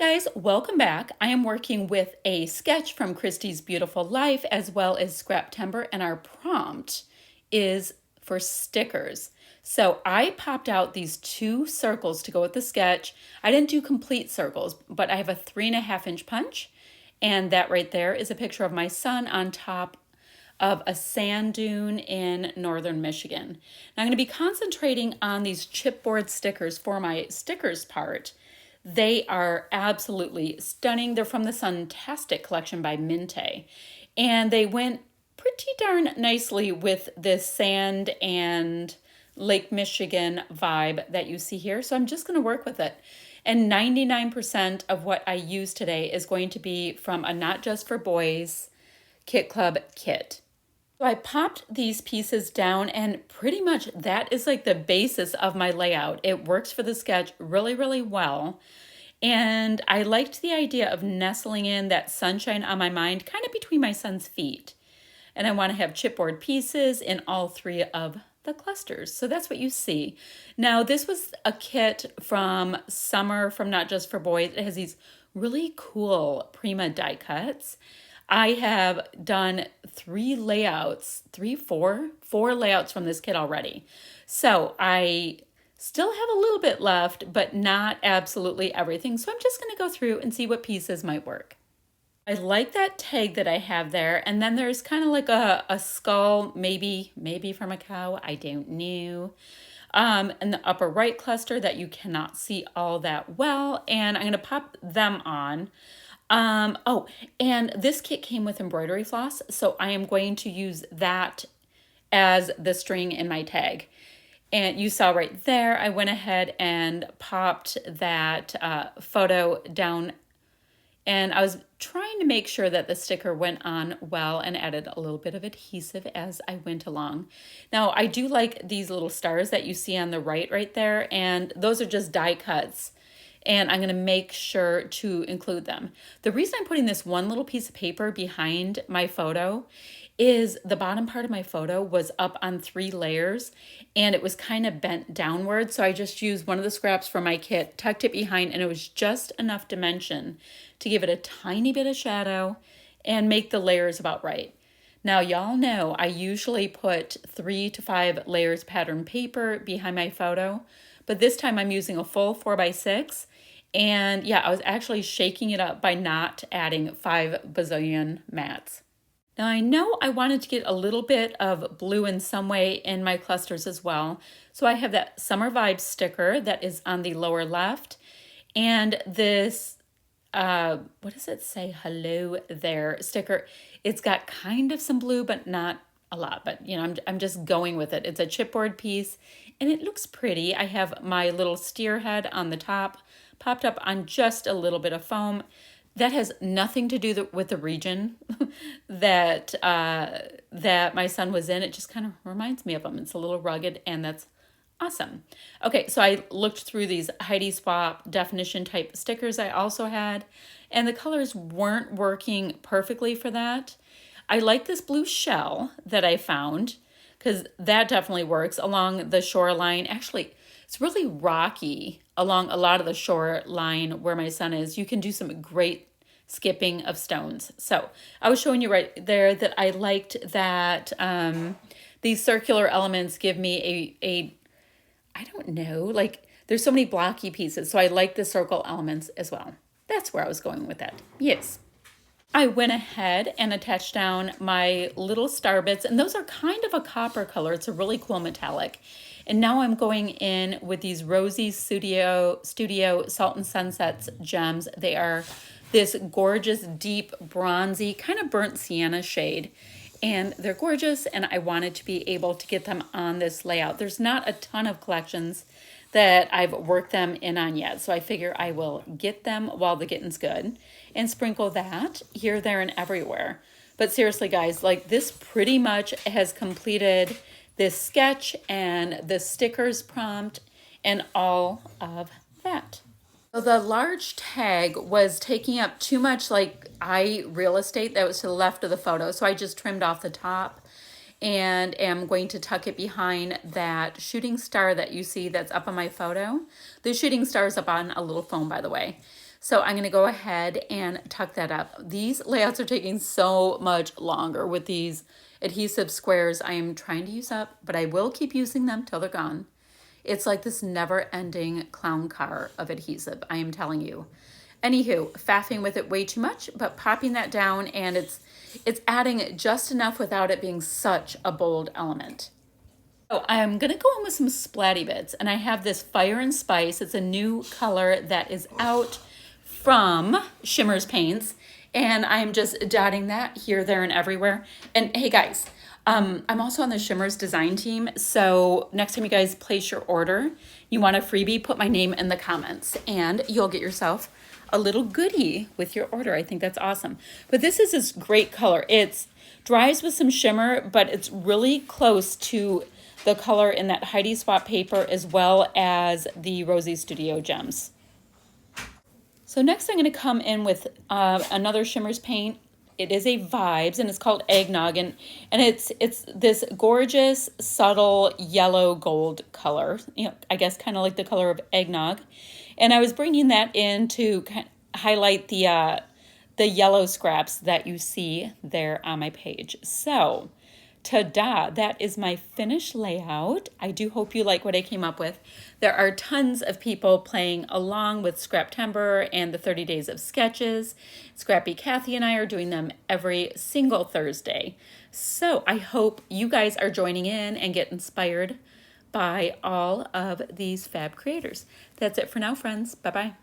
Guys, welcome back. I am working with a sketch from Christie's Beautiful Life as well as Scraptember, and our prompt is for stickers. So I popped out these two circles to go with the sketch. I didn't do complete circles, but I have a 3.5-inch punch, and that right there is a picture of my son on top of a sand dune in northern Michigan. Now I'm going to be concentrating on these chipboard stickers for my stickers part. They are absolutely stunning. They're from the Suntastic collection by Minte. And they went pretty darn nicely with this sand and Lake Michigan vibe that you see here. So I'm just going to work with it. And 99% of what I use today is going to be from a Not Just for Boys Kit Club kit. So I popped these pieces down, and pretty much that is like the basis of my layout. It works for the sketch really, really well. And I liked the idea of nestling in that sunshine on my mind, kind of between my son's feet. And I want to have chipboard pieces in all three of the clusters. So that's what you see. Now, this was a kit from Summer from Not Just for Boys. It has these really cool Prima die cuts. I have done four layouts from this kit already. So I still have a little bit left, but not absolutely everything. So I'm just going to go through and see what pieces might work. I like that tag that I have there. And then there's kind of like a skull, maybe from a cow. I don't know. In the upper right cluster that you cannot see all that well. And I'm going to pop them on. Oh, and this kit came with embroidery floss, so I am going to use that as the string in my tag. And you saw right there, I went ahead and popped that photo down, and I was trying to make sure that the sticker went on well and added a little bit of adhesive as I went along. Now, I do like these little stars that you see on the right there, and those are just die cuts. And I'm going to make sure to include them. The reason I'm putting this one little piece of paper behind my photo is the bottom part of my photo was up on 3 layers and it was kind of bent downward. So I just used one of the scraps from my kit, tucked it behind, and it was just enough dimension to give it a tiny bit of shadow and make the layers about right. Now, y'all know I usually put 3 to 5 layers pattern paper behind my photo, but this time I'm using a full 4x6. And yeah, I was actually shaking it up by not adding 5 bazillion mats. Now I know I wanted to get a little bit of blue in some way in my clusters as well. So I have that Summer Vibes sticker that is on the lower left. And this, what does it say? Hello there sticker. It's got kind of some blue, but not a lot. But you know, I'm just going with it. It's a chipboard piece and it looks pretty. I have my little steer head on the top, popped up on just a little bit of foam. That has nothing to do with the region that that my son was in. It just kind of reminds me of him. It's a little rugged, and that's awesome. Okay, so I looked through these Heidi Swap definition type stickers I also had, and the colors weren't working perfectly for that. I like this blue shell that I found because that definitely works along the shoreline. Actually, it's really rocky along a lot of the shoreline where my son is. You can do some great skipping of stones. So I was showing you right there that I liked that these circular elements give me I don't know, like there's so many blocky pieces. So I like the circle elements as well. That's where I was going with that. Yes. I went ahead and attached down my little star bits, and those are kind of a copper color. It's a really cool metallic. And now I'm going in with these Rosy Studio Salt and Sunsets gems. They are this gorgeous, deep, bronzy, kind of burnt sienna shade. And they're gorgeous, and I wanted to be able to get them on this layout. There's not a ton of collections that I've worked them in on yet, so I figure I will get them while the getting's good and sprinkle that here, there, and everywhere. But seriously, guys, like this pretty much has completed this sketch and the stickers prompt and all of that. So the large tag was taking up too much like eye real estate that was to the left of the photo, so I just trimmed off the top and am going to tuck it behind that shooting star that you see that's up on my photo. The shooting star is up on a little foam, by the way. So I'm going to go ahead and tuck that up. These layouts are taking so much longer with these adhesive squares I am trying to use up, but I will keep using them till they're gone. It's like this never-ending clown car of adhesive, I am telling you. Anywho, faffing with it way too much, but popping that down, and it's adding just enough without it being such a bold element. So I'm gonna go in with some splatty bits, and I have this Fire and Spice. It's a new color that is out from Shimmers Paints, and I'm just dotting that here, there, and everywhere. And hey guys, I'm also on the Shimmers design team, so next time you guys place your order, you want a freebie, put my name in the comments, and you'll get yourself a little goodie with your order. I think that's awesome. But this is this great color. It's dries with some shimmer, but it's really close to the color in that Heidi Swap paper as well as the Rosie Studio Gems. So next I'm going to come in with another Shimmers paint. It is a Vibes, and it's called Eggnog, and it's this gorgeous, subtle yellow gold color. You know, I guess kind of like the color of eggnog. And I was bringing that in to highlight the yellow scraps that you see there on my page. So, ta-da, that is my finished layout. I do hope you like what I came up with. There are tons of people playing along with Scraptember and the 30 Days of Sketches. Scrappy Kathy and I are doing them every single Thursday. So I hope you guys are joining in and get inspired by all of these fab creators. That's it for now, friends. Bye-bye.